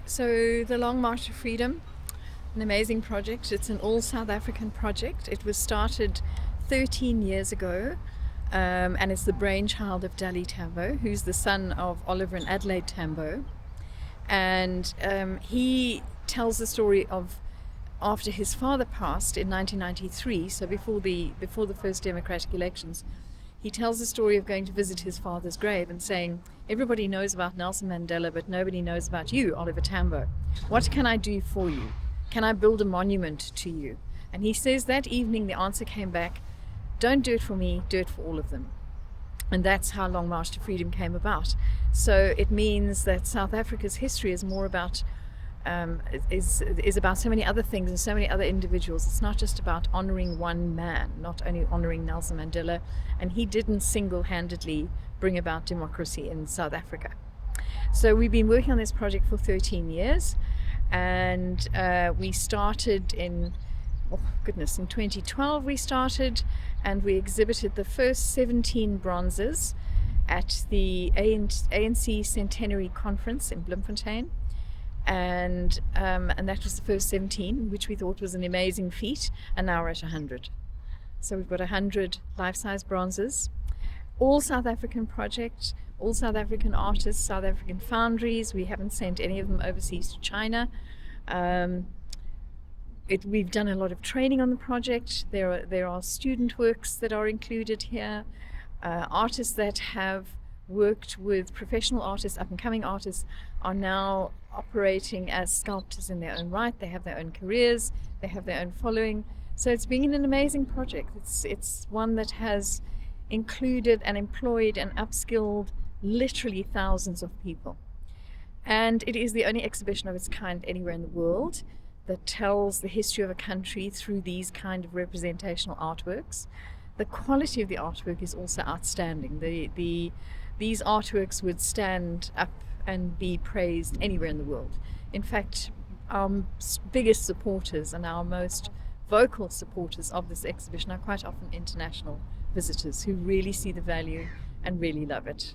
So the Long March to Freedom, an amazing project. It's an all South African project. It was started 13 years ago, and it's the brainchild of Dali Tambo, who's the son of Oliver and Adelaide Tambo. And he tells the story of after his father passed in 1993, so before the first democratic elections. He tells the story of going to visit his father's grave and saying, everybody knows about Nelson Mandela, but nobody knows about you, Oliver Tambo. What can I do for you? Can I build a monument to you? And he says that evening the answer came back, don't do it for me, do it for all of them. And that's how Long March to Freedom came about. So it means that South Africa's history is more about is about so many other things and so many other individuals. It's not just about honoring one man, not only honoring Nelson Mandela, and he didn't single-handedly bring about democracy in South Africa. So we've been working on this project for 13 years, and we started in 2012 we started, and we exhibited the first 17 bronzes at the ANC Centenary Conference in Bloemfontein. And that was the first 17, which we thought was an amazing feat, and now we're at 100. So we've got 100 life-size bronzes, all South African projects, all South African artists, South African foundries. We haven't sent any of them overseas to China. We've done a lot of training on the project. There are student works that are included here, artists that have worked with professional artists, up-and-coming artists, are now operating as sculptors in their own right. They have their own careers, they have their own following. So it's been an amazing project. It's one that has included and employed and upskilled literally thousands of people. And it is the only exhibition of its kind anywhere in the world that tells the history of a country through these kind of representational artworks. The quality of the artwork is also outstanding. These artworks would stand up and be praised anywhere in the world. In fact, our biggest supporters and our most vocal supporters of this exhibition are quite often international visitors who really see the value and really love it.